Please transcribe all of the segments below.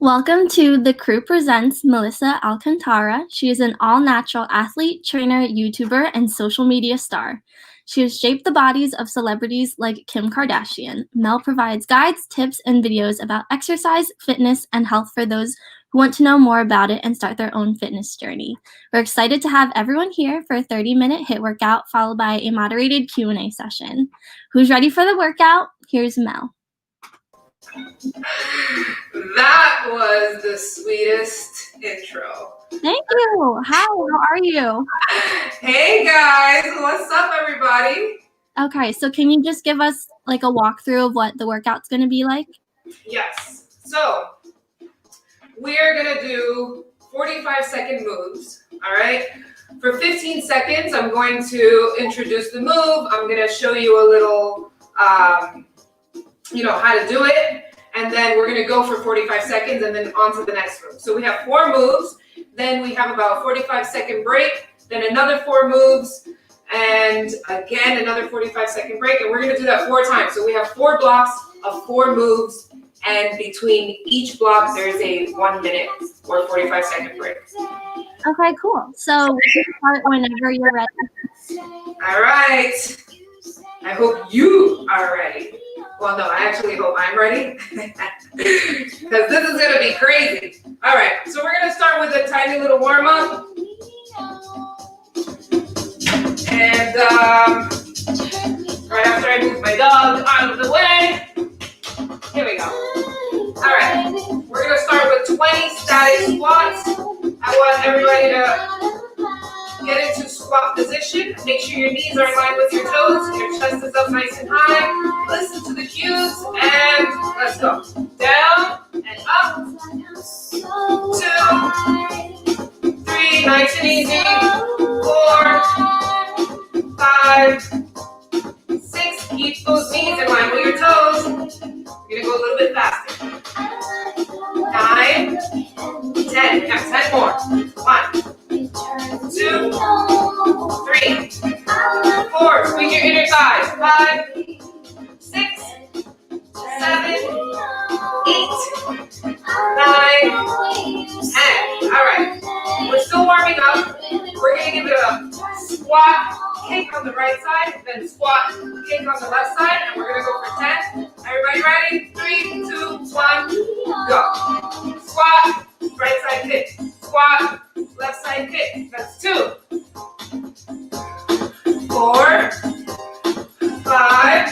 Welcome to The Crew Presents Melissa Alcantara. She is an all-natural athlete, trainer, YouTuber, and social media star. She has shaped the bodies of celebrities like Kim Kardashian. Mel provides guides, tips, and videos about exercise, fitness, and health for those who want to know more about it and start their own fitness journey. We're excited to have everyone here for a 30-minute HIIT workout followed by a moderated Q&A session. Who's ready for the workout? Here's Mel. That was the sweetest intro. Thank you. Hi, how are you? Hey guys, what's up everybody? Okay, so can you just give us like a walkthrough of what the workout's going to be like? Yes, so we're going to do 45-second moves, all right? For 15 seconds, I'm going to introduce the move. I'm going to show you a little, how to do it. And then we're going to go for 45 seconds and then on to the next move. So we have 4 moves. Then we have about a 45-second break. Then another 4 moves. And again, another 45-second break. And we're going to do that 4 times. So we have 4 blocks of 4 moves. And between each block, there's a 1-minute or 45-second break. Okay, cool. So we can start whenever you're ready. All right. I hope you are ready. Well, no, I actually hope I'm ready because this is going to be crazy. All right, so we're going to start with a tiny little warm-up. And right after I move my dog out of the way, here we go. All right, we're going to start with 20 static squats. I want everybody to get into squat position. Make sure your knees are in line with your toes. Your chest is up nice and high. Listen to the cues and let's go. Down and up. 2, 3, nice and easy. 4, 5, 6. Keep those knees in line with your toes. We're gonna go a little bit faster. 9, 10. We have 10 more. 1, 2, 3, 4. Squeeze your inner thighs. 5, 6, 7, 8, 9, 10. All right. We're still warming up. We're going to give it a squat, kick on the right side, then squat, kick on the left side, and we're going to go for 10. Everybody ready? 3, 2, 1, go. Squat, right side kick. Squat, left side kick. That's 2. 4, 5,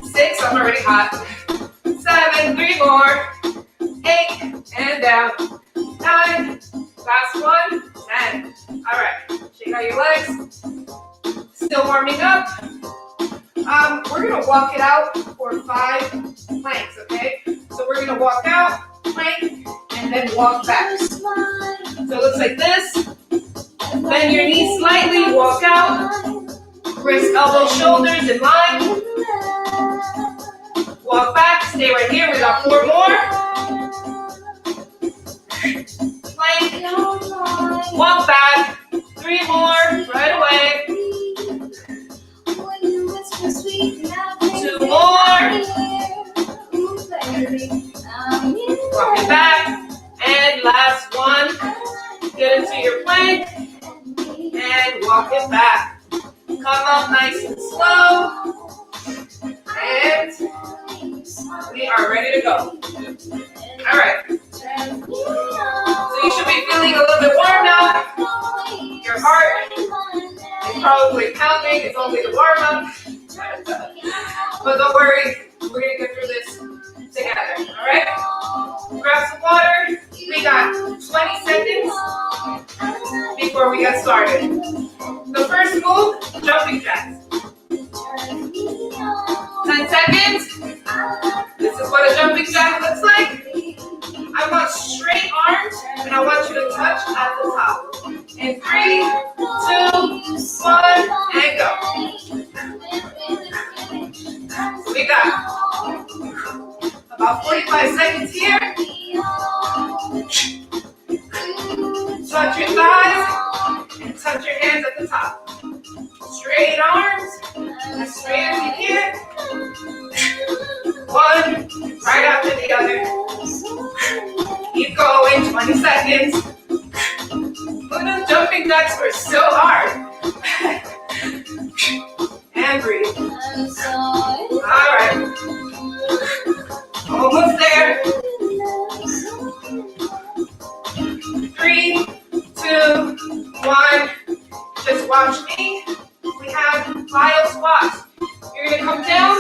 6. I'm already hot. 7, 3 more. 8, and down. 9, last one. 10. All right. Shake out your legs. Still warming up. We're gonna walk it out for 5 planks. Okay. So we're gonna walk out, plank, and then walk back. So it looks like this. Bend your knees slightly, walk out. Wrist, elbow, shoulders in line. Walk back, stay right here. We got 4 more. Plank. Walk back. 3 more, right away. 2 more. Walk it back. And last one. Get into your plank. And walk it back. Come up nice and slow. And we are ready to go. All right. So you should be feeling a little bit warm now. Your heart is probably pounding. It's only the warm up. But don't worry. We're going to get through this together. All right? Grab some water. We got 20 seconds before we get started. The first move, jumping jacks. 10 seconds. This is what a jumping jack looks like. I want straight arms, and I want you to touch at the top. In 3, 2, 1, and go. We got about 45 seconds here. Touch your thighs and touch your hands at the top. Straight arms, as straight as you can. One, right after the other. so hard. And breathe. All right. Almost there. 3, 2, 1. Just watch me. We have plyo squats. You're going to come down,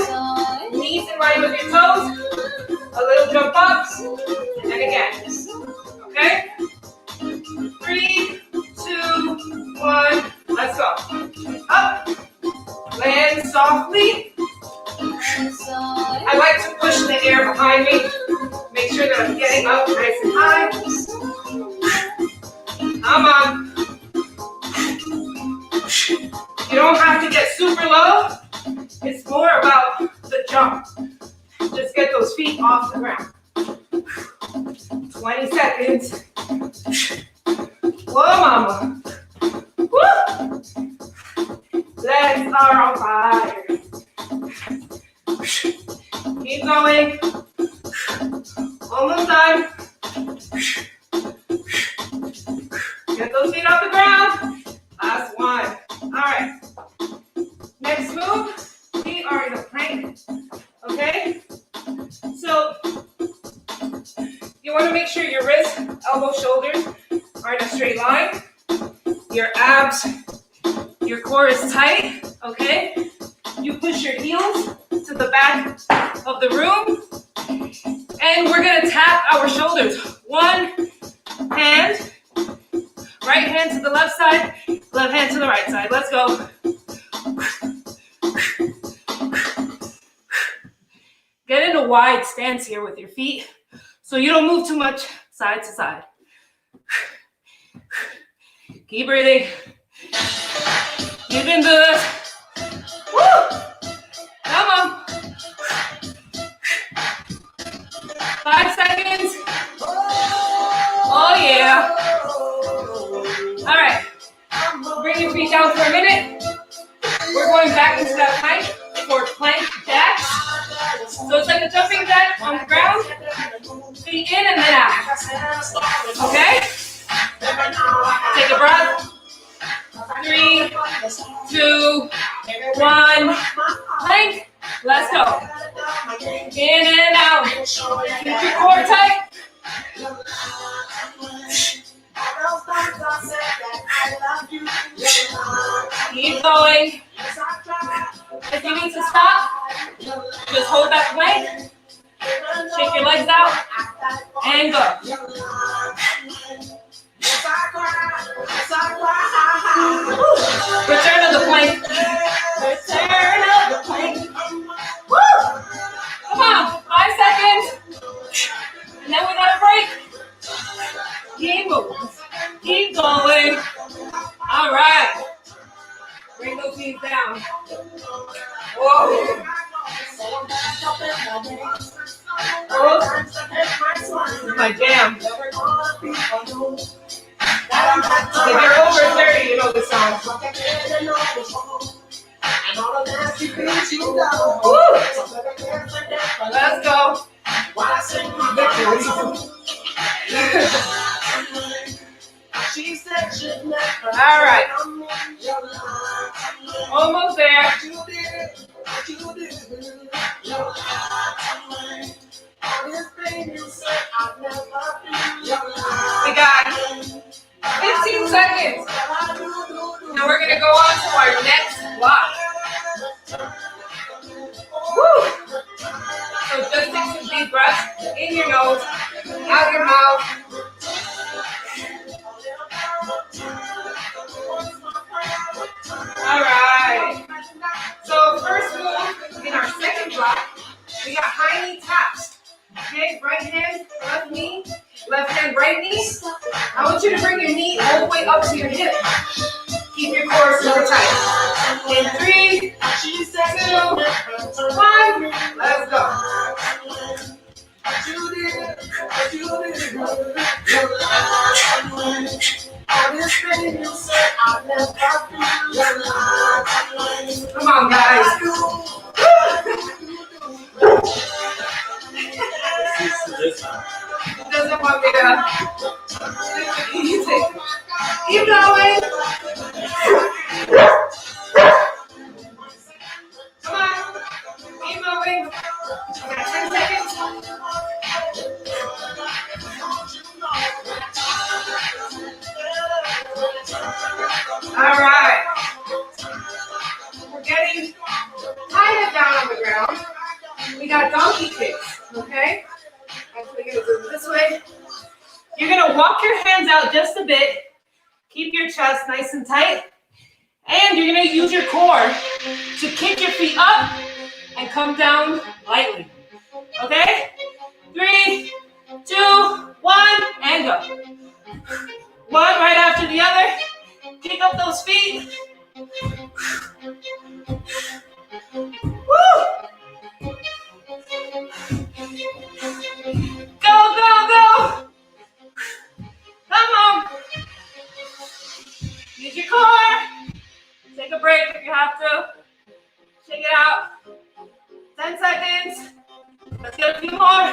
knees in line with your toes, a little jump up, and again. Okay? 3, 2, 1. Let's go. Up. Land softly. I like to push the air behind me. Make sure that I'm getting up nice and high. Come on. You don't have to get super low. It's more about the jump. Just get those feet off the ground. 20 seconds. Whoa, mama. Woo! Legs are on fire. Keep going. Almost done. Get those feet off the ground. Last one. All right. Next move, we are in a plank. Okay? So, you want to make sure your wrists, elbows, shoulders are in a straight line. Your abs, your core is tight. Okay? You push your heels to the back of the room. And we're going to tap our shoulders. One hand, right hand to the left side, left hand to the right side. Let's go. Get in a wide stance here with your feet so you don't move too much side to side. Keep breathing. You can do this. Woo! Come on. 5 seconds. Oh, yeah. All right. Bring your feet down for a minute. We're going back into that plank for plank jacks. So it's like a jumping jack on the ground. Feet in and then out. Okay? Take a breath. 3, 2, 1. Plank. Let's go. In and out. Keep your core tight. Keep going. If you need to stop, just hold that plank. Shake your legs out and go. Return to the plank. Return to the plank. Woo! Come on, 5 seconds. And then we got a break. Keep moving. Keep going. All right. Bring those knees down. Whoa. Oh, my jam. If you're over 30, you know this song. Woo! Let's go. All right. Almost there. We got 15 seconds. Now we're going to go on to our next block. Woo! So just take some deep breaths in your nose, out your mouth. All right. So first move in our second block, we got high knee taps. Okay, right hand, left knee, left hand, right knee. I want you to bring your knee all the way up to your hip. Keep your core super tight. In 3, 2, 1, let's go. Come on, guys. Doesn't want me to. music. Keep going. Come on. Keep moving. We got 10 seconds. All right. We're getting kind of down on the ground. We got donkey kicks, okay? Actually, we're gonna do it this way. You're gonna walk your hands out just a bit. Keep your chest nice and tight. And you're gonna use your core to kick your feet up and come down lightly. Okay? 3, 2, 1, and go. One right after the other. Kick up those feet. Woo! Go, go, go! Come on. Use your core. Take a break if you have to. Shake it out. 10 seconds. Let's get a few more.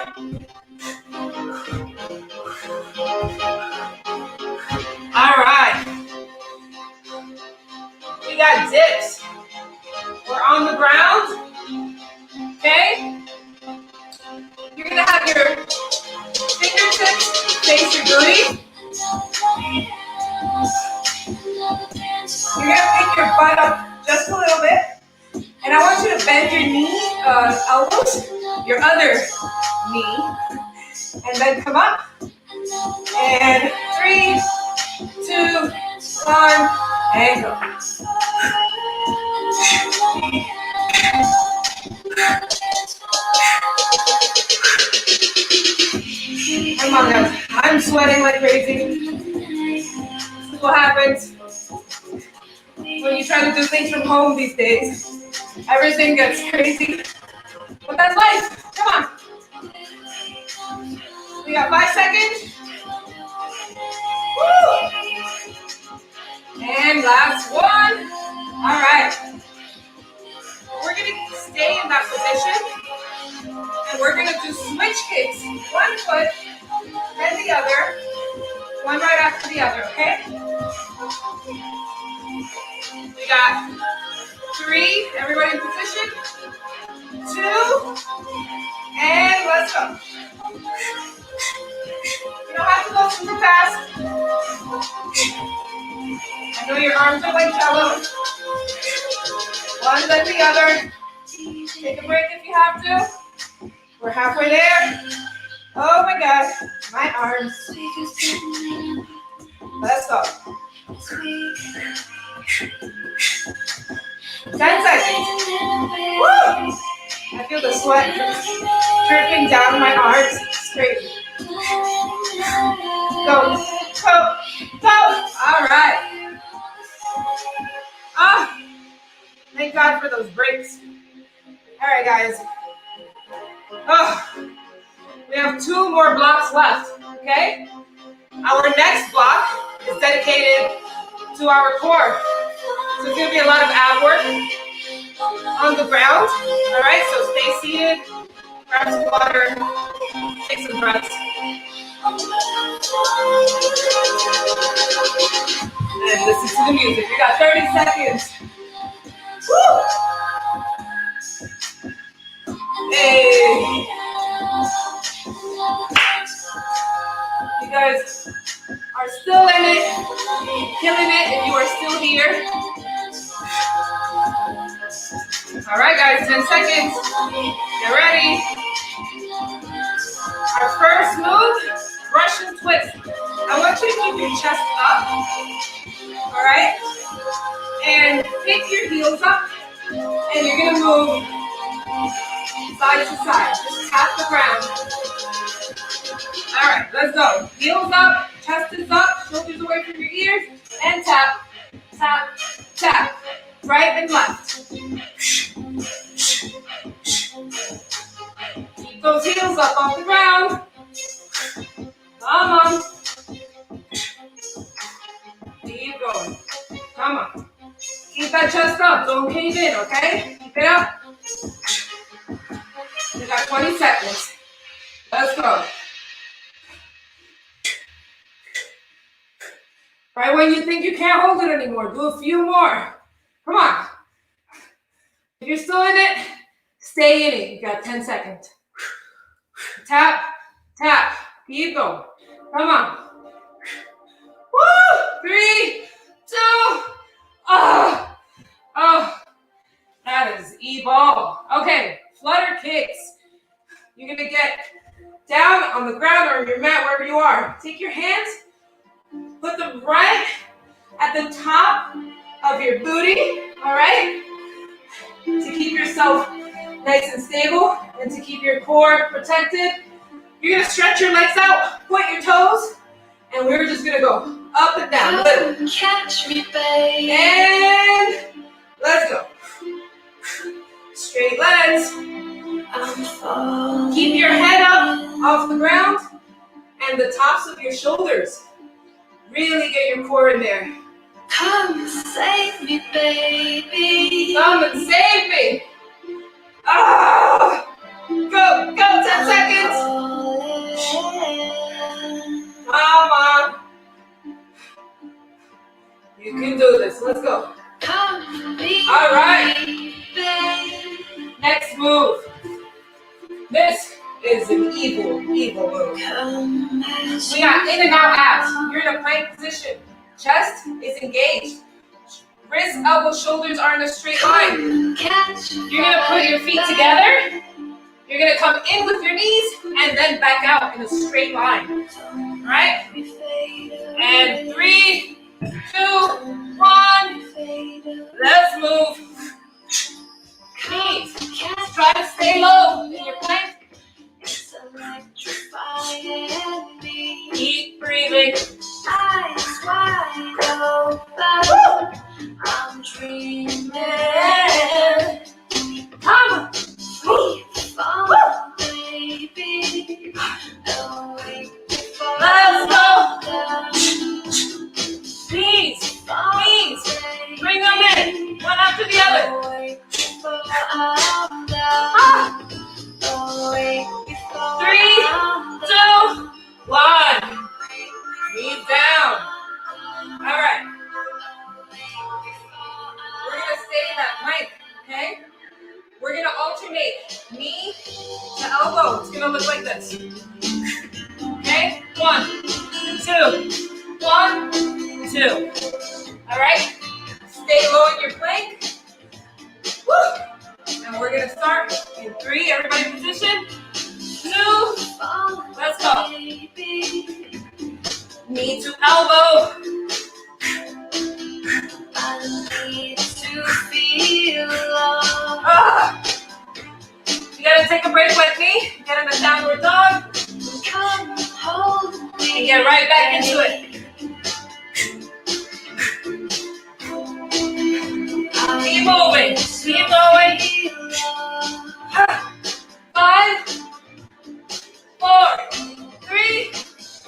All right. We got dips. We're on the ground. Okay? You're going to have your fingertips face your booty. You're going to pick your butt up just a little bit. And I want you to bend your knee, elbows, your other knee. And then come up. And 3, 2, 1, and go. Come on, guys. I'm sweating like crazy. This is what happens when you try to do things from home these days. Everything gets crazy. But that's life. Come on. We got 5 seconds. Woo! And last one. All right. We're going to stay in that position. And we're going to do switch kicks. One foot, then the other. One right after the other, okay? We got 3. Everybody in position. 2. And let's go. You don't have to go super fast. I know your arms are like jello. One, then the other. Take a break if you have to. We're halfway there. Oh my God, my arms. Let's go. 10 seconds. Woo! I feel the sweat just dripping down my arms. It's crazy. Go, go, go. All right. Ah, thank God for those breaks. All right, guys. Oh, we have 2 more blocks left, okay? Our next block is dedicated to our core. So it's going to be a lot of ab work on the ground. All right, so stay seated, grab some water, take some breaths. And listen to the music. We got 30 seconds. Woo! Hey! You guys are still in it, killing it if you are still here. All right, guys, 10 seconds. Get ready. Our first move, Russian twist. I want you to keep your chest up, all right? And pick your heels up, and you're gonna move side to side. Just tap the ground. All right, let's go. Heels up, chest is up, shoulders away from your ears, and tap, tap, tap. Right and left. Keep those heels up off the ground. Come on. Keep going. Come on. Keep that chest up. Don't cave in, okay? Keep it up. We got 20 seconds. Let's go. Right when you think you can't hold it anymore, do a few more. Come on. If you're still in it, stay in it. You got 10 seconds. Tap, tap. Keep going. Come on. Woo! 3, 2. Oh, that is E-ball. Okay, flutter kicks. You're gonna get down on the ground or your mat, wherever you are. Take your hands, put them right at the top of your booty, all right? To keep yourself nice and stable and to keep your core protected. You're gonna stretch your legs out, point your toes, and we're just gonna go up and down. Good. Catch me, babe. And let's go. Straight legs. Keep your head up off the ground and the tops of your shoulders. Really get your core in there. Come and save me, baby. Come and save me. Ah! Go, 10 seconds. Come on. You can do this. Let's go. All right. Next move. This is an evil move. We got in and out abs. You're in a plank position. Chest is engaged. Wrists, elbows, shoulders are in a straight line. You're going to put your feet together. You're going to come in with your knees and then back out in a straight line. All right? And 3, 2, 1. Let's move. Knees. Try to stay low in your plank. Keep breathing. Eyes wide open. I'm dreaming. Come on. Baby. Let's go. Knees. Bring them in. One after the other. 3, 2, 1. Knees down. All right. We're going to stay in that plank, okay? We're going to alternate knee to elbow. It's going to look like this. Okay? 1, 2. 1, 2. All right? Stay low in your plank. Woo! And we're going to start in 3. Everybody position. 2. Let's go. Knee to elbow. I need to feel love. You gotta take a break with me. Get in a downward dog. Come hold me. And get right back into it. Keep moving. Keep going. 5, 4, 3,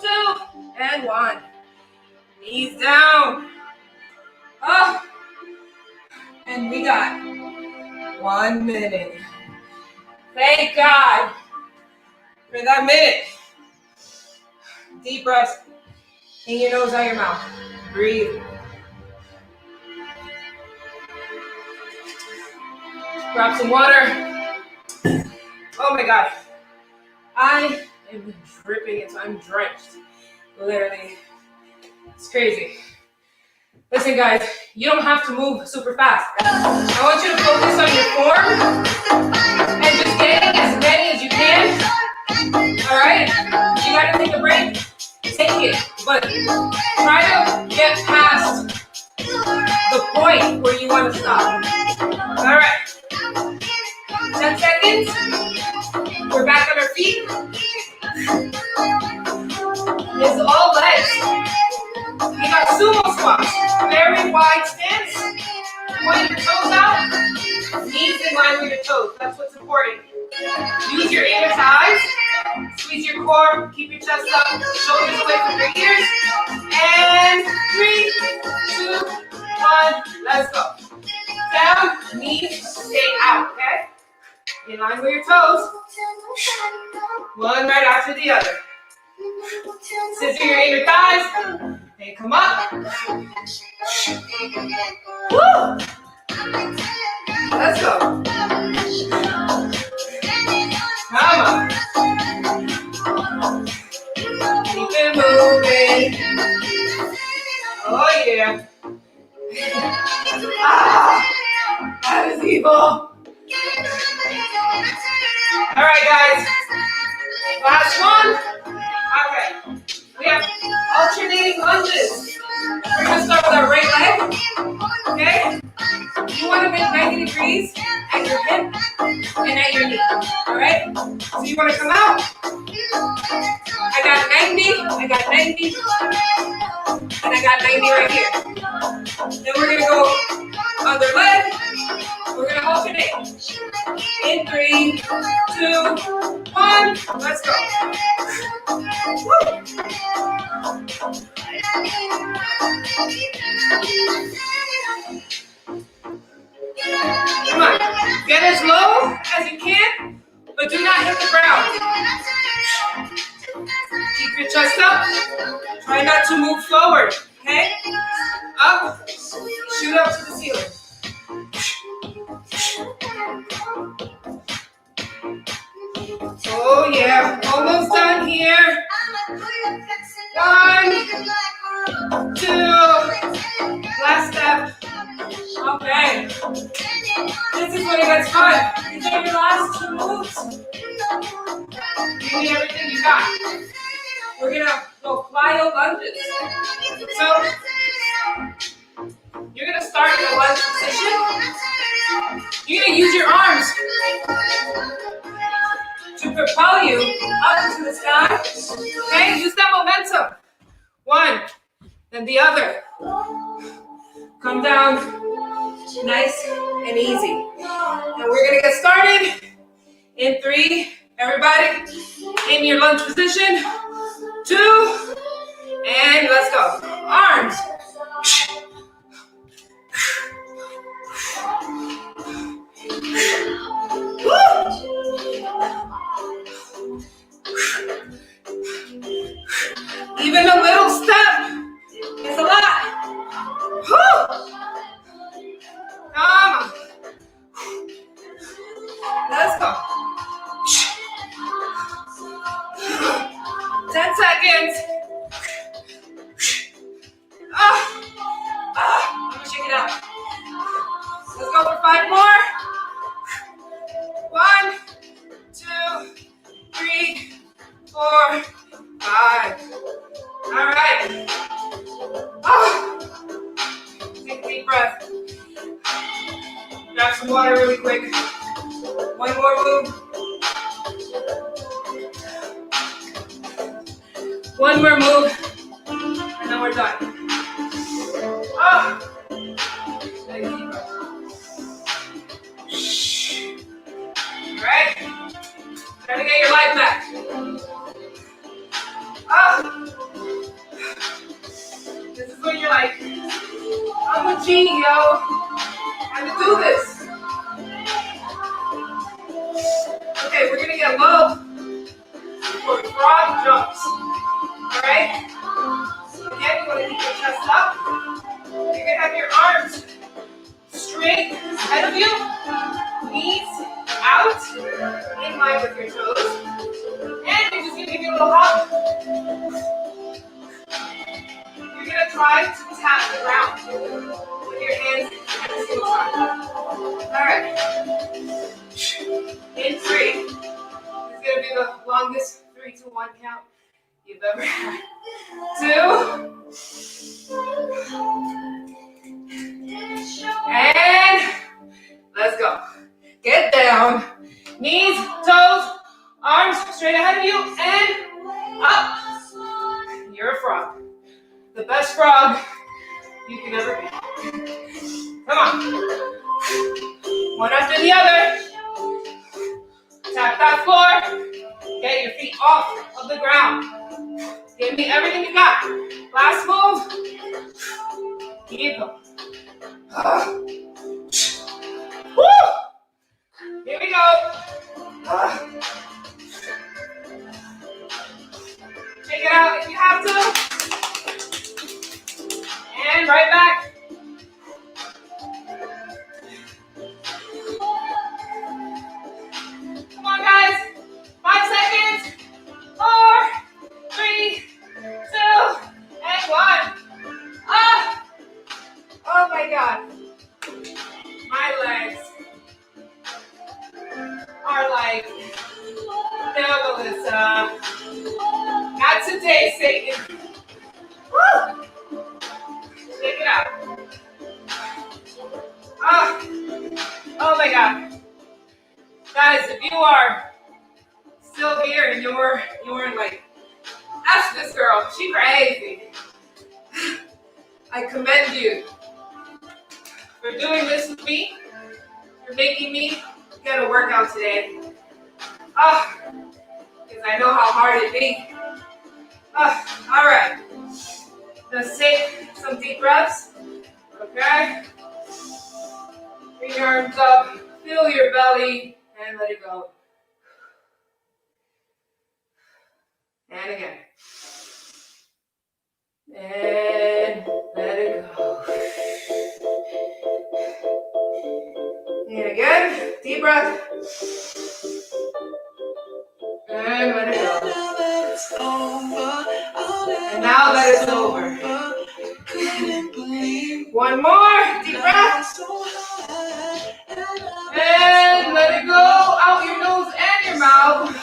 2, and 1. Knees down. Up. And we got 1 minute. Thank God for that minute. Deep breaths in your nose, out your mouth. Breathe. Grab some water. Oh my God. I am dripping it, so I'm drenched. Literally. It's crazy. Listen, guys, you don't have to move super fast. I want you to focus on your form and just getting as many as you can. All right? You got to take a break. Take it. But try to get past the point where you want to stop. All right. 10 seconds. We're back on our feet. It's all legs. We got sumo squats. Very wide stance. Point your toes out. Knees in line with your toes. That's what's important. Use your inner thighs. Squeeze your core. Keep your chest up. Shoulders away from your ears. And 3, 2, 1. Let's go. Down. Knees stay out. Okay? In line with your toes. One right after the other. Scissor your inner thighs. And come Come up. Woo! Let's go. Come on. Keep it moving. Oh yeah. That is evil. All right, guys. Last one. Okay. We have alternating lunges. We're gonna start with our right leg. Okay. You want to make 90 degrees at your hip and at your knee. All right. So you want to come out. I got 90. I got 90. And I got 90 right here. Then we're gonna go other leg. We're gonna alternate. In 3, 2, 1. Let's go. Woo. Come on. Get as low as you can, but do not hit the ground. Keep your chest up. Try not to move forward. Okay? Up. Shoot up to the ceiling. Oh yeah, almost done here. 1, 2, last step. Okay. This is when it gets fun. These are your last 2 moves. You need everything you got. We're gonna go plyo lunges. So you're gonna start in a lunge position. You're gonna use your arms to propel you up into the sky. Okay, use that momentum. 1, then the other. Come down, nice and easy. And we're gonna get started in 3. Everybody in your lunge position. 2, and let's go. Arms. Even a little step is a lot. Come on. Let's go. 10 seconds. I'm gonna shake it out. Let's go for 5 more. 1, 2, 3, 4, 5. All right. Take a deep breath. Grab some water really quick. 1 more move. 1 more move. And then we're done. Take a deep breath. All right. Try to get your life back. This is when you're like, I'm a G, yo. Time to do this. Okay, we're gonna get low for frog jumps. Alright? Again, you wanna keep your chest up. You're gonna have your arms straight ahead of you, knees out, in line with your toes. And you're just gonna give you a little hop. You're gonna try to tap the ground with your hands at the same time. Alright. In 3. This is gonna be the longest 3 to 1 count you've ever had. 2. And let's go. Get down. Knees, toes, arms straight ahead of you, and up. You're a frog. The best frog you can ever be. Come on. 1 after the other. Tap that floor. Get your feet off of the ground. Give me everything you got. Last move. Keep going. Woo! Here we go. Take it out if you have to. and right back. Come on, guys. 5 seconds. 4, 3, 2, and 1. Ah! Oh my God. My legs are like, no, Melissa. Not today, Satan. Woo! Take it out. Oh my God. Guys, if you are still here and you're like, ask this girl, she crazy. I commend you for doing this with me, for making me get a workout today. Because I know how hard it be. All right. Let's take some deep breaths. Okay? Bring your arms up, feel your belly, and let it go. And again. And let it go. And again, deep breath. And let it go. And now that it's over. One more, deep breath. And let it go out your nose and your mouth.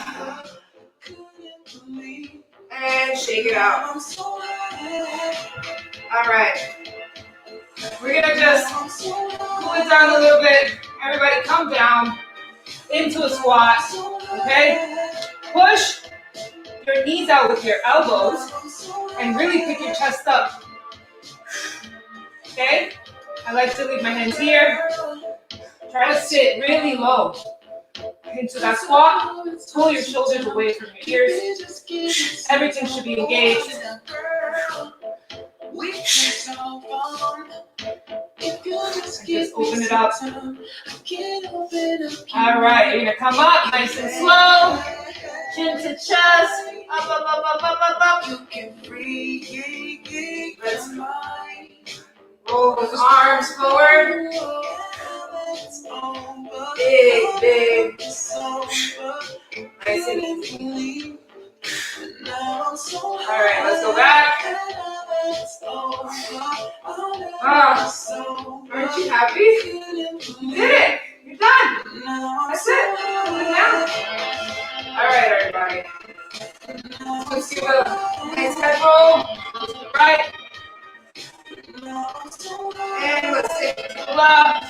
And shake it out. All right. We're going to just cool it down a little bit. Everybody come down into a squat. Okay? Push your knees out with your elbows and really pick your chest up. Okay? I like to leave my hands here. Try to sit really low into that squat. Pull your shoulders away from your ears. Everything should be engaged. Just open it up. All right, you're gonna come up nice and slow. Chin to chest. Up, up, up, up, up, up, up. Let's roll those arms forward. Big. Nice and easy. All right, let's go back. Aren't you happy? You did it. You're done. That's it. Put it down. All right, everybody. Let's do a nice head roll. To the right. And let's take it to the left.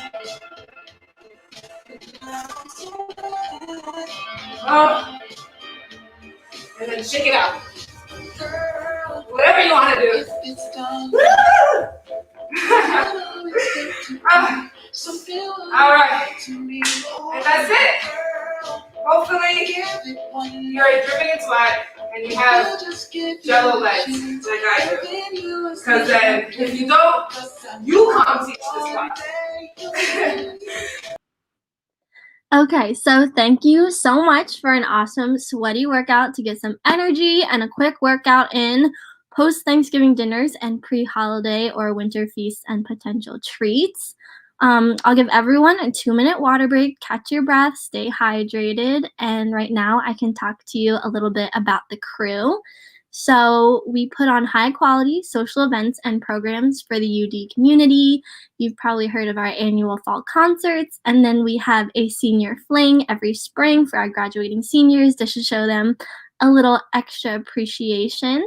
And then shake it out. Whatever you want to do. All right. And that's it. Hopefully, you're dripping in sweat and you have jello legs like I do. Because then, if you don't, you can't teach this class. Okay, so thank you so much for an awesome sweaty workout to get some energy and a quick workout in post-Thanksgiving dinners and pre-holiday or winter feasts and potential treats. I'll give everyone a 2-minute water break, catch your breath, stay hydrated, and right now I can talk to you a little bit about the crew. So we put on high-quality social events and programs for the UD community. You've probably heard of our annual fall concerts, and then we have a senior fling every spring for our graduating seniors to show them a little extra appreciation.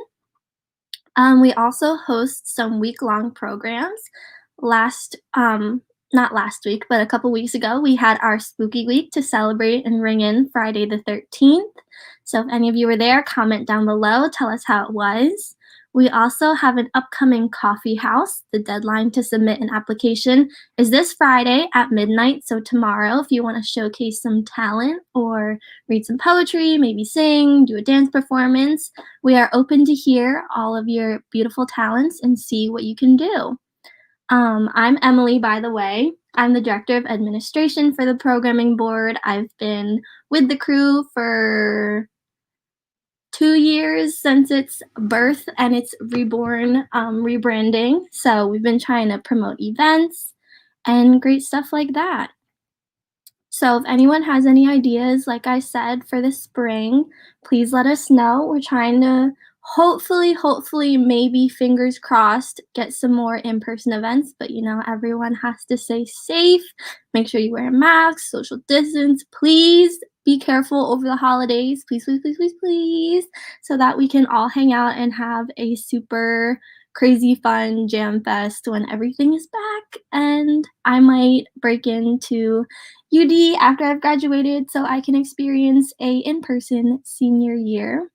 We also host some week-long programs. Not last week, but a couple weeks ago, we had our Spooky Week to celebrate and ring in Friday the 13th. So if any of you were there, comment down below, tell us how it was. We also have an upcoming coffee house. The deadline to submit an application is this Friday at midnight. So tomorrow, if you want to showcase some talent or read some poetry, maybe sing, do a dance performance, we are open to hear all of your beautiful talents and see what you can do. I'm Emily, by the way. I'm the Director of Administration for the Programming Board. I've been with the crew for 2 years since its birth and its rebranding. So we've been trying to promote events and great stuff like that. So if anyone has any ideas, like I said, for the spring, please let us know. We're trying to hopefully, maybe fingers crossed, get some more in-person events, but everyone has to stay safe. Make sure you wear a mask, social distance. Please be careful over the holidays. Please, so that we can all hang out and have a super crazy fun jam fest when everything is back. And I might break into UD after I've graduated so I can experience a in-person senior year,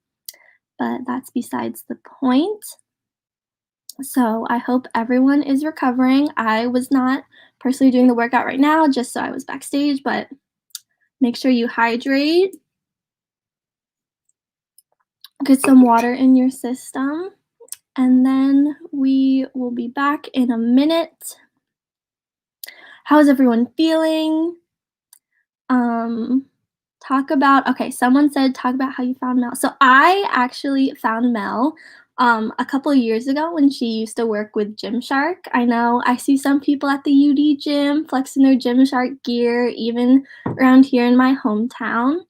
but that's besides the point. So I hope everyone is recovering. I was not personally doing the workout right now just so I was backstage, but make sure you hydrate. Get some water in your system, and then we will be back in a minute. How is everyone feeling? Someone said talk about how you found Mel. So I actually found Mel a couple of years ago when she used to work with Gymshark. I know I see some people at the UD gym flexing their Gymshark gear, even around here in my hometown.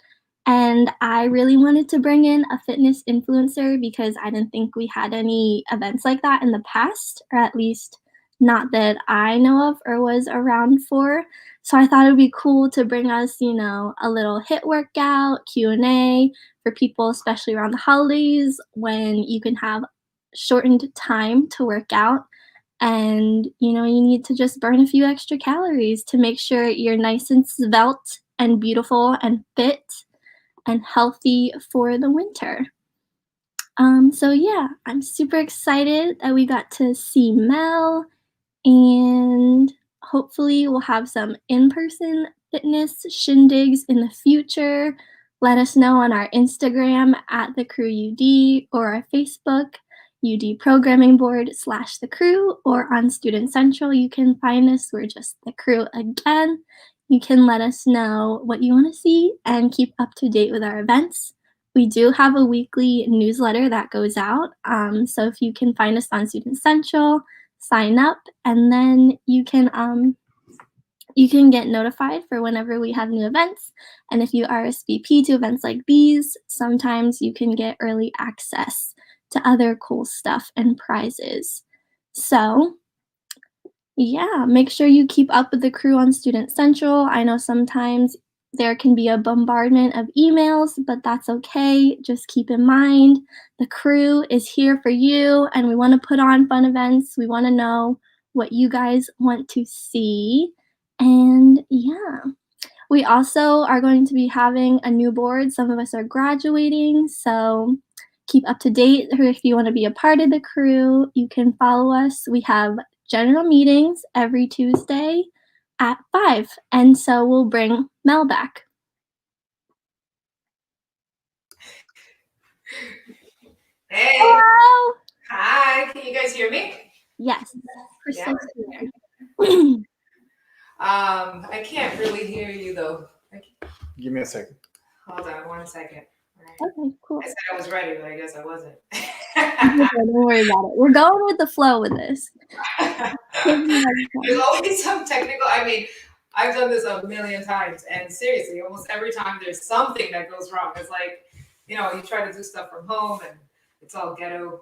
And I really wanted to bring in a fitness influencer because I didn't think we had any events like that in the past, or at least not that I know of or was around for. So I thought it would be cool to bring us, a little HIIT workout, Q&A for people, especially around the holidays when you can have shortened time to work out. And, you need to just burn a few extra calories to make sure you're nice and svelte and beautiful and fit and healthy for the winter. So yeah, I'm super excited that we got to see Mel, and hopefully we'll have some in-person fitness shindigs in the future. Let us know on our Instagram at the Crew UD or our Facebook UD Programming Board / the Crew, or on Student Central. You can find us. We're just the Crew again. You can let us know what you want to see and keep up to date with our events. We do have a weekly newsletter that goes out. So if you can find us on Student Central, sign up, and then you can get notified for whenever we have new events. And if you RSVP to events like these, sometimes you can get early access to other cool stuff and prizes. So yeah, make sure you keep up with the Crew on Student Central. I know sometimes there can be a bombardment of emails, but that's okay. Just keep in mind, the Crew is here for you, and we want to put on fun events. We want to know what you guys want to see. And yeah, we also are going to be having a new board. Some of us are graduating, so keep up to date. If you want to be a part of the Crew, you can follow us. We have general meetings every Tuesday at 5, and so we'll bring Mel back. Hey. Hello. Hi. Can you guys hear me? Yes. Yeah. I can't really hear you though. Give me a second. Hold on 1 second. Okay, cool. I said I was ready, but I guess I wasn't. Don't worry about it. We're going with the flow with this. There's always some technical. I mean, I've done this a million times, and seriously, almost every time there's something that goes wrong. It's like, you try to do stuff from home, and it's all ghetto.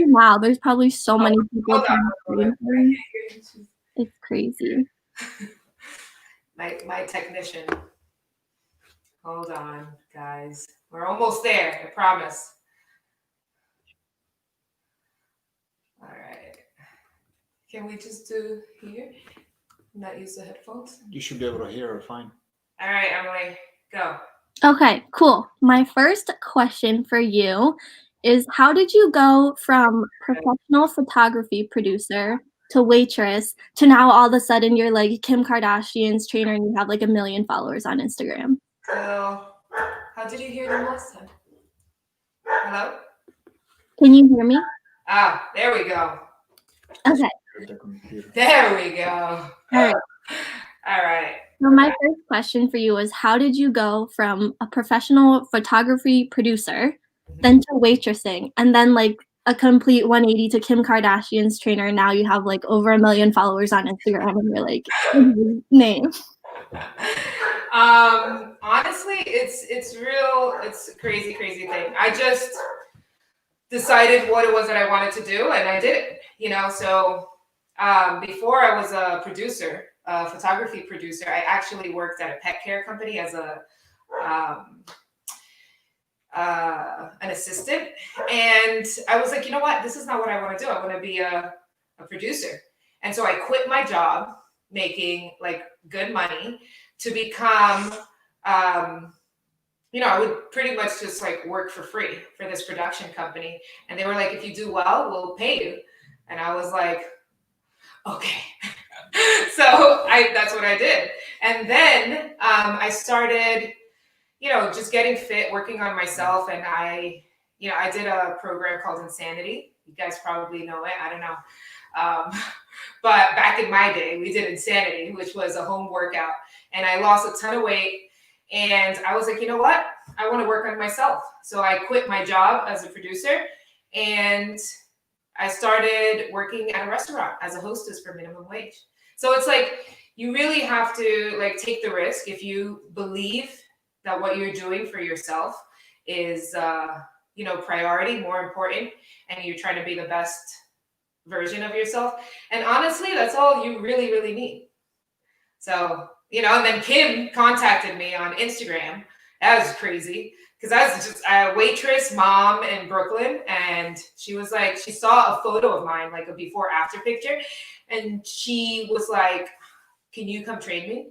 Wow, there's probably so many people. Hold on. It's crazy. My technician. Hold on, guys. We're almost there, I promise. All right. Can we just do here? Not use the headphones? You should be able to hear her fine. All right, Emily, go. Okay, cool. My first question for you is, how did you go from professional photography producer to waitress to now all of a sudden you're like Kim Kardashian's trainer and you have like 1 million followers on Instagram? So, how did you hear them last time? Hello? Can you hear me? Ah, there we go. Okay. There we go. All right. All right. So my first question for you is, how did you go from a professional photography producer, then to waitressing, and then like a complete 180 to Kim Kardashian's trainer? Now you have like over 1 million followers on Instagram, and you're like name. Honestly, it's a crazy thing. I just decided what it was that I wanted to do, and I did it. So before I was a producer, a photography producer, I actually worked at a pet care company as um, an assistant, and I was like, you know what, this is not what I want to do. I want to be a producer. And so I quit my job making like good money to become I would pretty much just like work for free for this production company. And they were like, if you do well, we'll pay you. And I was like, okay. So that's what I did. And then I started, just getting fit, working on myself. And I did a program called Insanity. You guys probably know it. I don't know. But back in my day, we did Insanity, which was a home workout. And I lost a ton of weight. And I was like, you know what? I want to work on myself. So I quit my job as a producer and I started working at a restaurant as a hostess for minimum wage. So it's like, you really have to like take the risk if you believe that what you're doing for yourself is, priority, more important, and you're trying to be the best version of yourself. And honestly, that's all you really, really need. So, and then Kim contacted me on Instagram. That was crazy because I was just a waitress mom in Brooklyn. And she was like, she saw a photo of mine, like a before after picture. And she was like, can you come train me?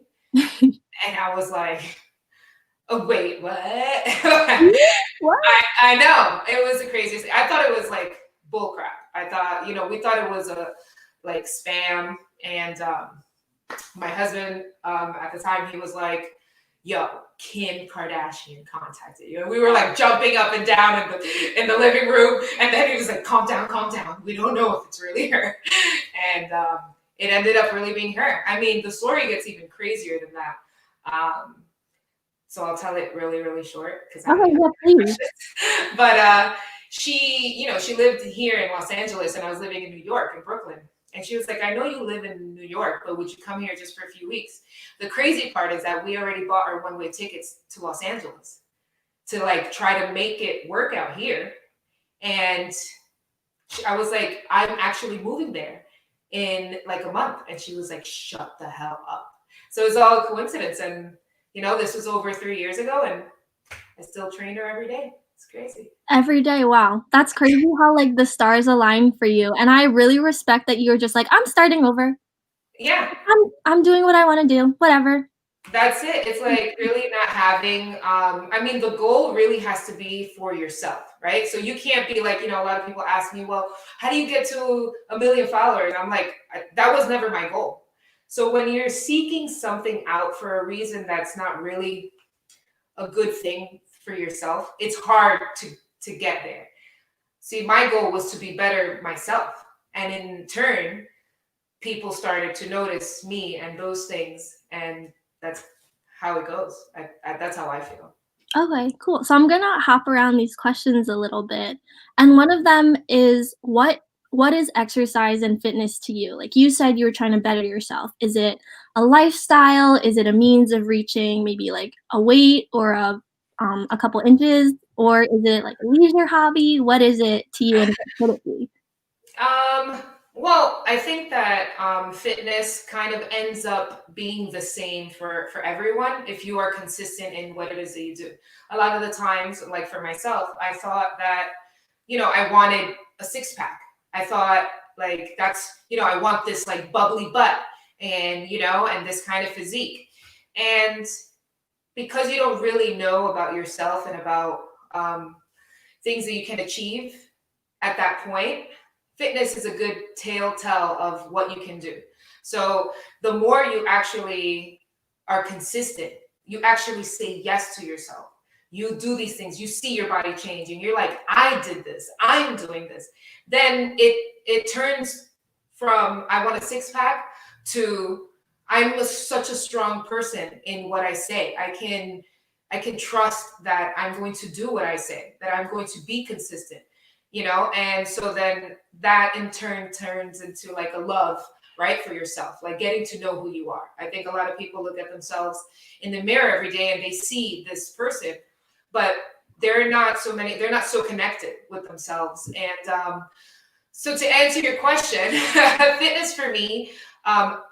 And I was like, oh, wait, what? What? I know. It was the craziest thing. I thought it was like bullcrap. I thought, we thought it was a like spam. And my husband at the time, he was like, yo, Kim Kardashian contacted you. And we were like jumping up and down in the living room. And then he was like, calm down. We don't know if it's really her. And it ended up really being her. I mean, the story gets even crazier than that. So I'll tell it really, really short. Please. But she lived here in Los Angeles and I was living in New York, in Brooklyn. And she was like, I know you live in New York, but would you come here just for a few weeks? The crazy part is that we already bought our one-way tickets to Los Angeles to like try to make it work out here. And I was like, I'm actually moving there in like a month. And she was like, shut the hell up. So it was all a coincidence. And, this was over 3 years ago and I still train her every day. It's crazy. Every day. Wow. That's crazy how like the stars align for you. And I really respect that you're just like, I'm starting over. Yeah. I'm doing what I want to do. Whatever. That's it. It's like really not having, the goal really has to be for yourself, right? So you can't be like, a lot of people ask me, well, how do you get to 1 million followers? I'm like, that was never my goal. So when you're seeking something out for a reason that's not really a good thing for yourself, it's hard to get there. See, my goal was to be better myself. And in turn, people started to notice me and those things. And that's how it goes. That's how I feel. Okay, cool. So I'm gonna hop around these questions a little bit. And one of them is, what is exercise and fitness to you? Like you said, you were trying to better yourself. Is it a lifestyle? Is it a means of reaching maybe like a weight or a couple inches? Or is it like a leisure hobby? What is it to you and what could it be? Well, I think that fitness kind of ends up being the same for everyone if you are consistent in what it is that you do. A lot of the times, like for myself, I thought that, I wanted a six-pack. I thought like I want this like bubbly butt and, and this kind of physique. And because you don't really know about yourself and about things that you can achieve at that point, fitness is a good telltale of what you can do. So the more you actually are consistent, you actually say yes to yourself. You do these things, you see your body change and you're like, I did this, I'm doing this. Then it turns from I want a six pack to such a strong person in what I say. I can trust that I'm going to do what I say, that I'm going to be consistent, and so then that in turn turns into like a love, right, for yourself, like getting to know who you are. I think a lot of people look at themselves in the mirror every day and they see this person, but they're not so connected with themselves. And so to answer your question, fitness for me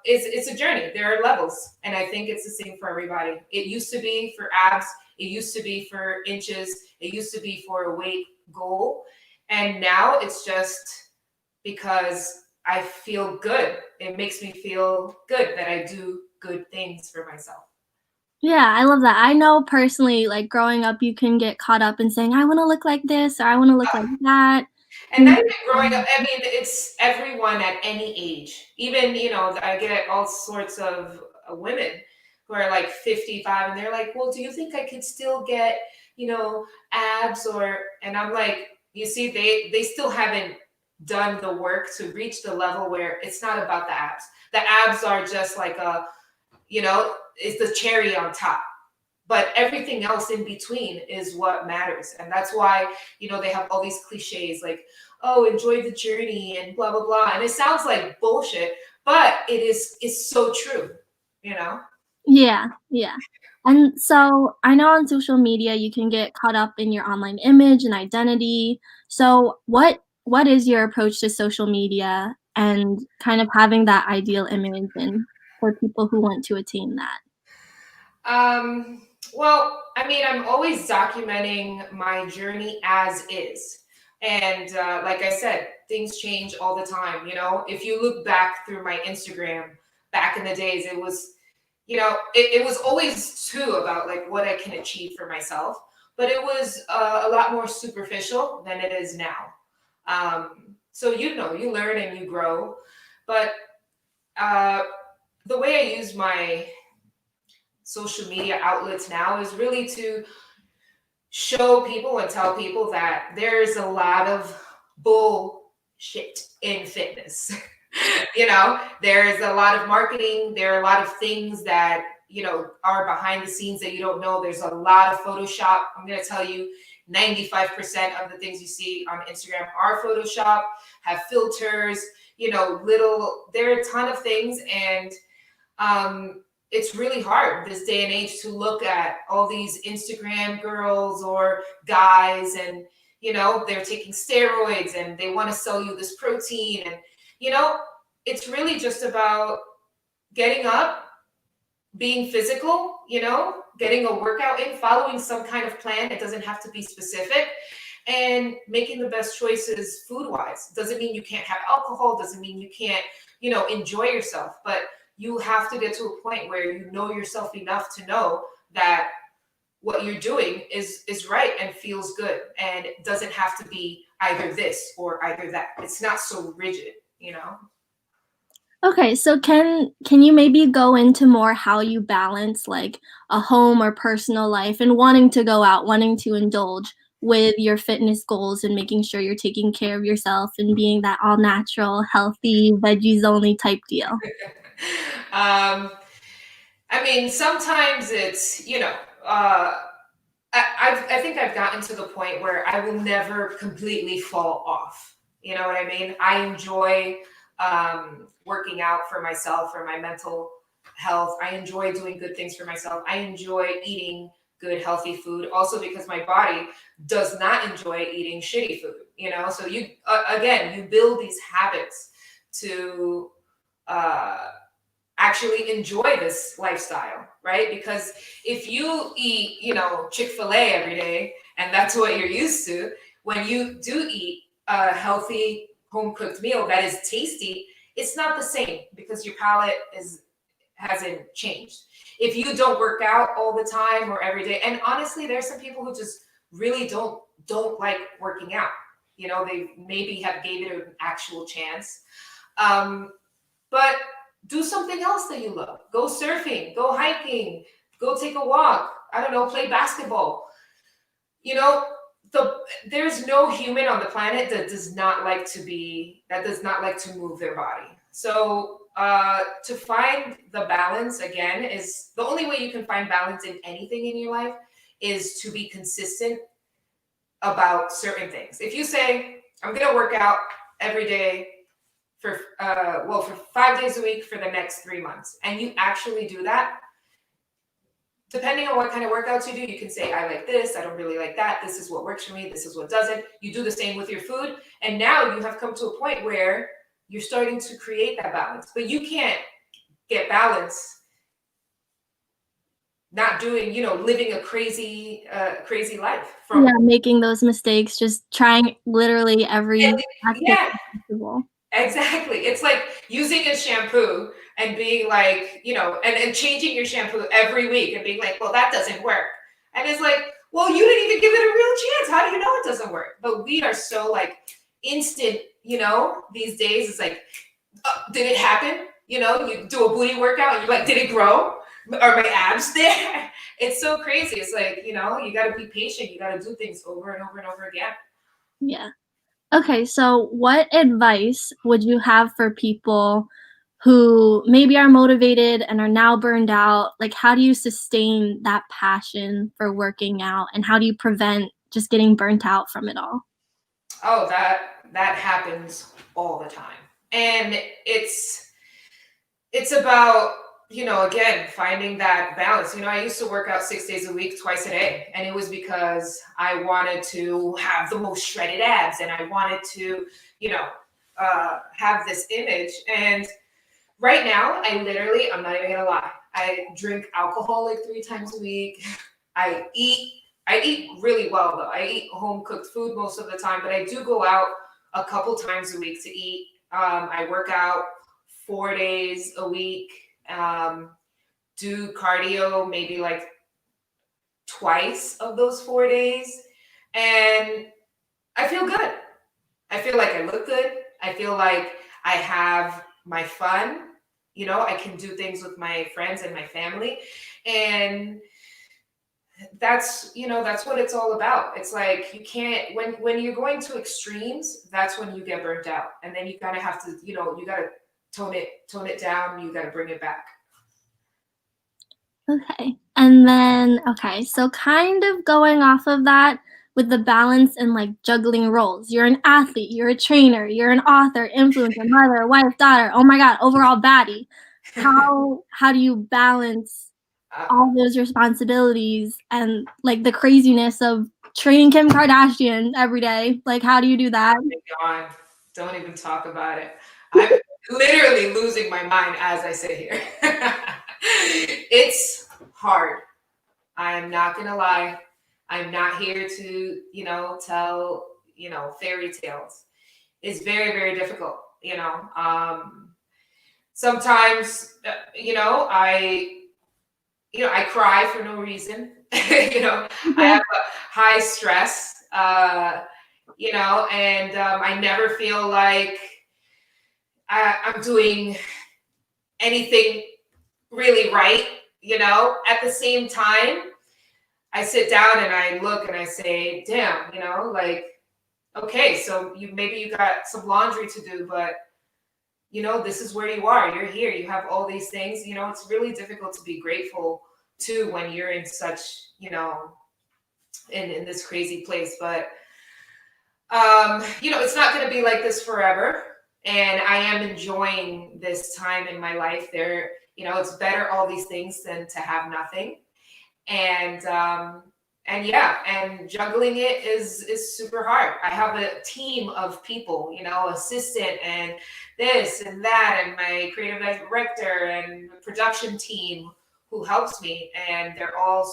is it's a journey. There are levels, and I think it's the same for everybody. It used to be for abs. It used to be for inches. It used to be for a weight goal, and now it's just because I feel good. It makes me feel good that I do good things for myself. Yeah, I love that. I know personally, like growing up, you can get caught up in saying, I want to look like this or I want to look like that. And not even growing up, I mean, it's everyone at any age. Even, I get all sorts of women who are like 55 and they're like, well, do you think I could still get, abs and I'm like, you see, they still haven't done the work to reach the level where it's not about the abs. The abs are just like it's the cherry on top, but everything else in between is what matters. And that's why they have all these cliches like, oh, enjoy the journey and blah blah blah, and it sounds like bullshit, but it's so true. Yeah, yeah. And so I know on social media you can get caught up in your online image and identity. So what is your approach to social media and kind of having that ideal image and for people who want to attain that? Well, I mean, I'm always documenting my journey as is. And like I said, things change all the time. If you look back through my Instagram back in the days, it was, it was always too about like what I can achieve for myself, but it was a lot more superficial than it is now. So, you learn and you grow. But the way I use my social media outlets now is really to show people and tell people that there's a lot of bullshit in fitness. There's a lot of marketing. There are a lot of things that, are behind the scenes that you don't know. There's a lot of Photoshop. I'm going to tell you 95% of the things you see on Instagram are Photoshop, have filters, there are a ton of things. And it's really hard this day and age to look at all these Instagram girls or guys and, they're taking steroids and they want to sell you this protein. And, it's really just about getting up, being physical, getting a workout in, following some kind of plan. It doesn't have to be specific, and making the best choices food wise. Doesn't mean you can't have alcohol, doesn't mean you can't, enjoy yourself, but you have to get to a point where you know yourself enough to know that what you're doing is right and feels good, and it doesn't have to be either this or either that. It's not so rigid. Okay, so can you maybe go into more how you balance like a home or personal life and wanting to go out, wanting to indulge with your fitness goals and making sure you're taking care of yourself and being that all natural, healthy, veggies only type deal? I mean, sometimes it's, I think I've gotten to the point where I will never completely fall off. You know what I mean? I enjoy working out for myself, for my mental health. I enjoy doing good things for myself. I enjoy eating good, healthy food. Also, because my body does not enjoy eating shitty food. So you again, you build these habits to actually enjoy this lifestyle, right? Because if you eat, Chick-fil-A every day and that's what you're used to, when you do eat a healthy home cooked meal that is tasty, it's not the same because your palate hasn't changed. If you don't work out all the time or every day, and honestly, there's some people who just really don't like working out. They maybe have gave it an actual chance. But do something else that you love. Go surfing, go hiking, go take a walk. I don't know, play basketball. There's no human on the planet that does not like to move their body. So to find the balance again is the only way you can find balance in anything in your life is to be consistent about certain things. If you say, I'm going to work out every day for 5 days a week for the next 3 months, and you actually do that, depending on what kind of workouts you do, you can say, I like this, I don't really like that, this is what works for me, this is what doesn't. You do the same with your food, and now you have come to a point where you're starting to create that balance. But you can't get balance not doing, living a crazy life. Making those mistakes, just trying literally every activity possible. Exactly. It's like using a shampoo and being like, and changing your shampoo every week and being like, well, that doesn't work. And it's like, well, you didn't even give it a real chance. How do you know it doesn't work? But we are so like instant, these days. It's like, did it happen? You do a booty workout and you're like, did it grow? Are my abs there? It's so crazy. It's like, you got to be patient. You got to do things over and over and over again. Yeah. Okay, so what advice would you have for people who maybe are motivated and are now burned out? Like, how do you sustain that passion for working out, and how do you prevent just getting burnt out from it all? Oh, that happens all the time. And it's about, again, finding that balance. I used to work out 6 days a week, twice a day. And it was because I wanted to have the most shredded abs and I wanted to, have this image. And right now, I'm not even gonna lie, I drink alcohol like 3 times a week. I eat really well though. I eat home cooked food most of the time, but I do go out a couple times a week to eat. I work out 4 days a week. Do cardio maybe like twice of those 4 days, and I feel good. I feel like I look good. I feel like I have my fun. I can do things with my friends and my family, and that's what it's all about. It's like you can't, when you're going to extremes, that's when you get burnt out, and then you kind of have to, you got to tone it down. You got to bring it back. Okay. And then, so kind of going off of that with the balance and like juggling roles. You're an athlete, you're a trainer, you're an author, influencer, mother, wife, daughter. Oh my God, overall baddie. How do you balance all those responsibilities and like the craziness of training Kim Kardashian every day? Like, how do you do that? Oh my God, don't even talk about it. I'm literally losing my mind as I sit here. It's hard. I am not gonna lie. I'm not here to, tell, fairy tales. It's very, very difficult, sometimes, I cry for no reason. I have a high stress, and I never feel like I'm doing anything really right. At the same time, I sit down and I look and I say, damn, like, okay, so maybe you got some laundry to do, but this is where you are. You're here. You have all these things. It's really difficult to be grateful too when you're in such, in this crazy place. But it's not going to be like this forever. And I am enjoying this time in my life. It's better all these things than to have nothing. And juggling it is super hard. I have a team of people, assistant and this and that, and my creative director and production team who helps me, and they're all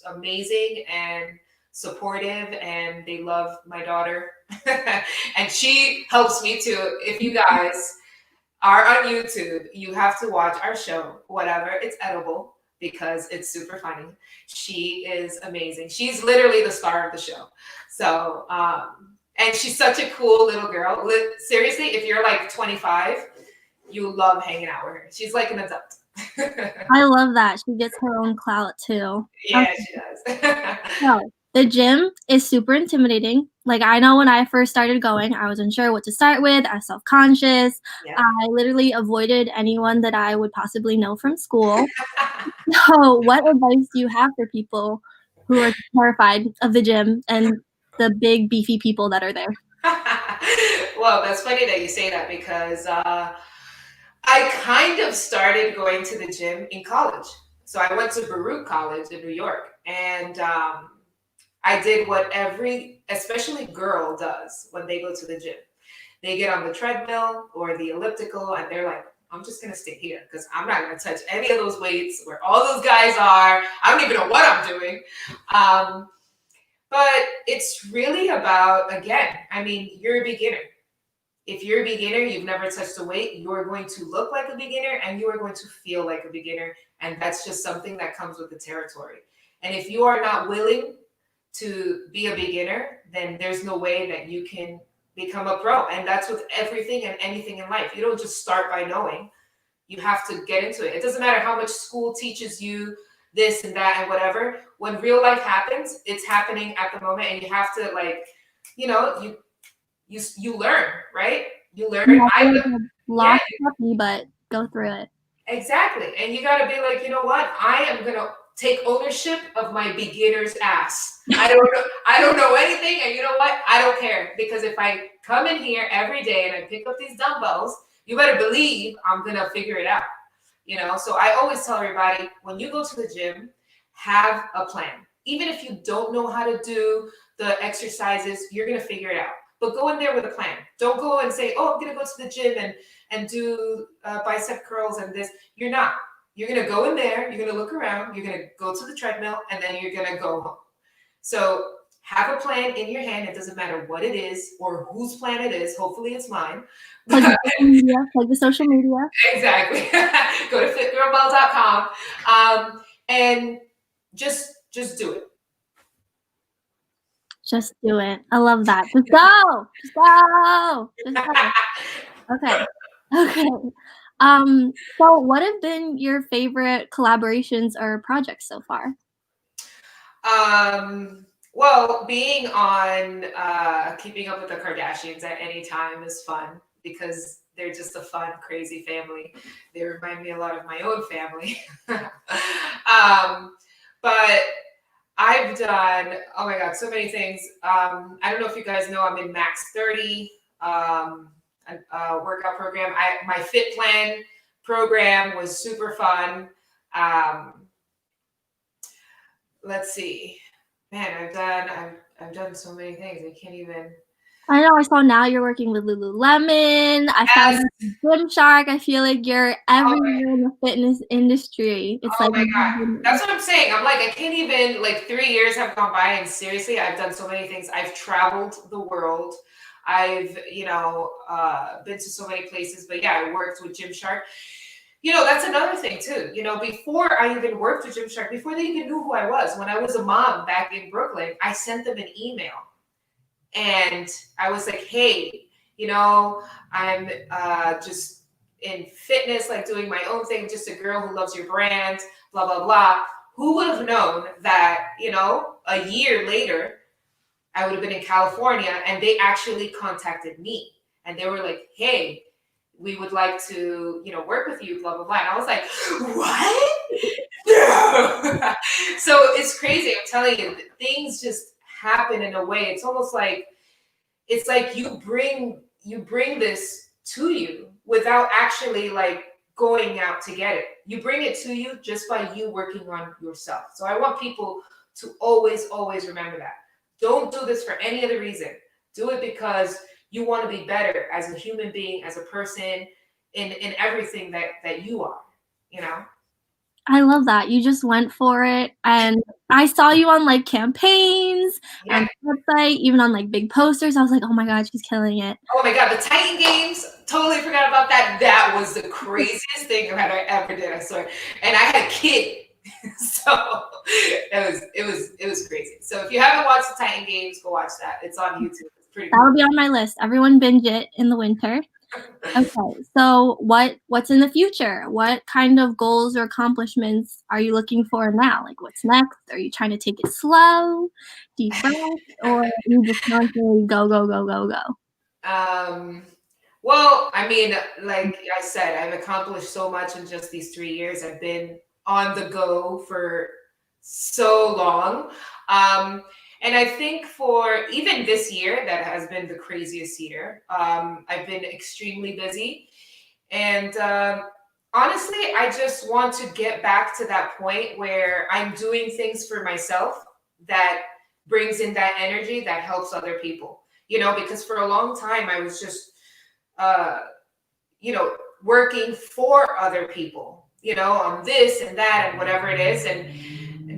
amazing and supportive, and they love my daughter. And she helps me too. If you guys are on YouTube, you have to watch our show, whatever. It's edible because it's super funny. She is amazing. She's literally the star of the show. So, and she's such a cool little girl. Seriously, if you're like 25, you love hanging out with her. She's like an adult. I love that. She gets her own clout too. Yeah, she does. So, The gym is super intimidating. Like, I know when I first started going, I wasn't sure what to start with. I was self-conscious. Yeah. I literally avoided anyone that I would possibly know from school. So, what advice do you have for people who are terrified of the gym and the big beefy people that are there? Well, that's funny that you say that because I kind of started going to the gym in college. So I went to Baruch College in New York, and I did what every, especially girl, does when they go to the gym. They get on the treadmill or the elliptical, and they're like, I'm just gonna stay here because I'm not gonna touch any of those weights where all those guys are. I don't even know what I'm doing. But it's really about, again, I mean, you're a beginner. If you're a beginner, you've never touched a weight, you're going to look like a beginner and you are going to feel like a beginner. And that's just something that comes with the territory. And if you are not willing to be a beginner, then there's no way that you can become a pro. And that's with everything and anything in life. You don't just start by knowing. You have to get into it. It doesn't matter how much school teaches you this and that and whatever. When real life happens, it's happening at the moment, and you have to, like, you learn, right? You learn. Yeah, I like a lost puppy, but go through it. Exactly. And you got to be like, you know what? I am going to take ownership of my beginner's ass. I don't know anything, and you know what? I don't care, because if I come in here every day and I pick up these dumbbells, you better believe I'm going to figure it out. So I always tell everybody, when you go to the gym, have a plan. Even if you don't know how to do the exercises, you're going to figure it out. But go in there with a plan. Don't go and say, oh, I'm going to go to the gym and do bicep curls and this. You're not. You're going to go in there. You're going to look around. You're going to go to the treadmill, and then you're going to go home. So have a plan in your hand. It doesn't matter what it is or whose plan it is. Hopefully it's mine. Like the social media. Exactly. Go to FitGurlMel.com and just do it. Just do it. I love that. Just go. Just go. Just go. Okay. So what have been your favorite collaborations or projects so far? Well, being on Keeping Up with the Kardashians at any time is fun because they're just a fun, crazy family. They remind me a lot of my own family. But I've done, oh my God, so many things. I don't know if you guys know, I'm in Max 30 workout program. My Fit Plan program was super fun. Let's see, man, I've done so many things. I can't even. I know. I saw now you're working with Lululemon. I found Gymshark. I feel like you're everywhere in the fitness industry. It's my God, that's what I'm saying. I'm like, I can't even. Like 3 years have gone by, and seriously, I've done so many things. I've traveled the world. I've been to so many places. But yeah, I worked with Gymshark. That's another thing too. Before I even worked with Gymshark, before they even knew who I was, when I was a mom back in Brooklyn, I sent them an email. And I was like, hey, I'm just in fitness, like doing my own thing, just a girl who loves your brand, blah, blah, blah. Who would have known that, a year later, I would have been in California, and they actually contacted me. And they were like, hey, we would like to, work with you, blah, blah, blah. And I was like, what? No. So it's crazy. I'm telling you, things just happen in a way. It's almost like, you bring this to you without actually like going out to get it. You bring it to you just by you working on yourself. So I want people to always, always remember that. Don't do this for any other reason. Do it because you want to be better as a human being, as a person, in everything that you are, I love that. You just went for it. And I saw you on like campaigns, on the website, even on like big posters. I was like, oh my God, she's killing it. Oh my God, the Titan Games, totally forgot about that. That was the craziest thing that I ever did, I swear. And I had a kid. So it was crazy. So if you haven't watched the Titan Games, go watch that. It's on YouTube. It's pretty cool. That'll be on my list. Everyone binge it in the winter. Okay, so what's in the future? What kind of goals or accomplishments are you looking for now? Like, what's next? Are you trying to take it slow, deep breath, or you just constantly go, go, go, go, go? Um, well, I mean, like I said, I've accomplished so much in just these 3 years. I've been on the go for so long. Um, and I think for even this year, that has been the craziest year. I've been extremely busy. And honestly, I just want to get back to that point where I'm doing things for myself that brings in that energy that helps other people. Because for a long time I was just, uh, working for other people, on this and that and whatever it is. And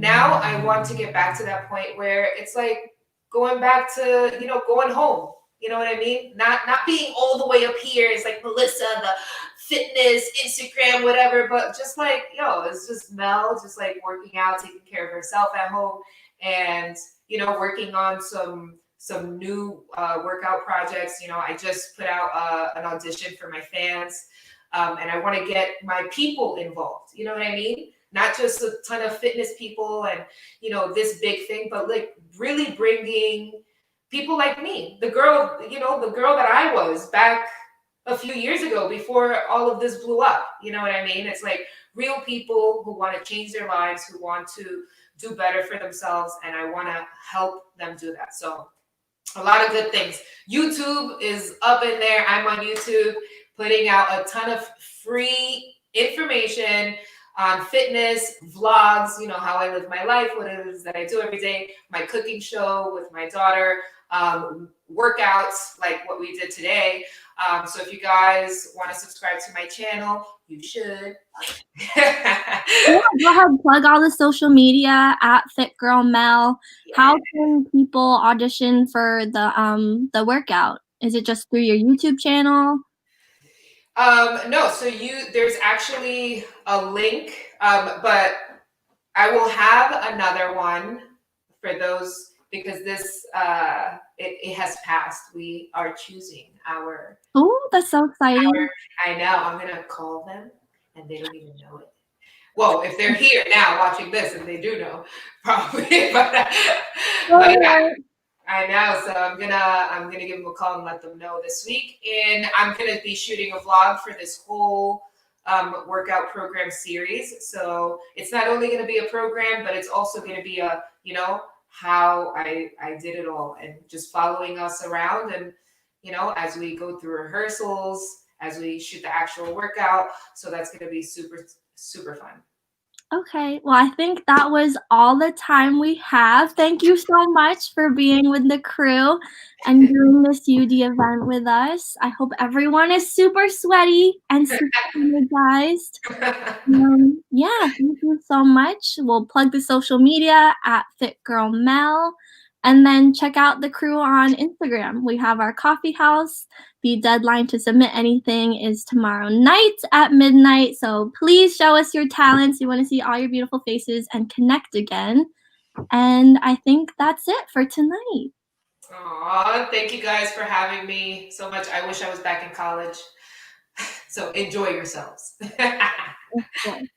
now I want to get back to that point where it's like going back to, going home. You know what I mean? Not being all the way up here. It's like Melissa, the fitness, Instagram, whatever, but just like, it's just Mel, just like working out, taking care of herself at home, and working on some new workout projects. I just put out an audition for my fans, and I want to get my people involved. You know what I mean? Not just a ton of fitness people and this big thing, but like really bringing people like me, the girl that I was back a few years ago before all of this blew up. You know what I mean? It's like real people who want to change their lives, who want to do better for themselves, and I want to help them do that. So a lot of good things. YouTube is up in there. I'm on YouTube putting out a ton of free information on fitness, vlogs, how I live my life, what it is that I do every day, my cooking show with my daughter, workouts like what we did today. So if you guys want to subscribe to my channel, you should. Yeah, go ahead, plug all the social media at FitGurlMel. How can people audition for the workout? Is it just through your YouTube channel? No, so there's actually a link, but I will have another one for those because this it has passed. We are choosing our. Oh, that's so exciting! I know. I'm gonna call them, and they don't even know it. Well, if they're here now watching this, and they do know, probably. But yeah, I know. So I'm gonna give them a call and let them know this week, and I'm gonna be shooting a vlog for this whole workout program series. So it's not only gonna be a program, but it's also gonna be a how I did it all, and just following us around, and as we go through rehearsals, as we shoot the actual workout. So that's gonna be super super fun. Okay, well, I think that was all the time we have. Thank you so much for being with the crew and doing this UD event with us. I hope everyone is super sweaty and super energized. Yeah, thank you so much. We'll plug the social media at FitGurlMel, and then check out the crew on Instagram. We have our coffee house. The deadline to submit anything is tomorrow night at midnight. So please show us your talents. We want to see all your beautiful faces and connect again. And I think that's it for tonight. Aw, thank you guys for having me so much. I wish I was back in college. So enjoy yourselves. Of course.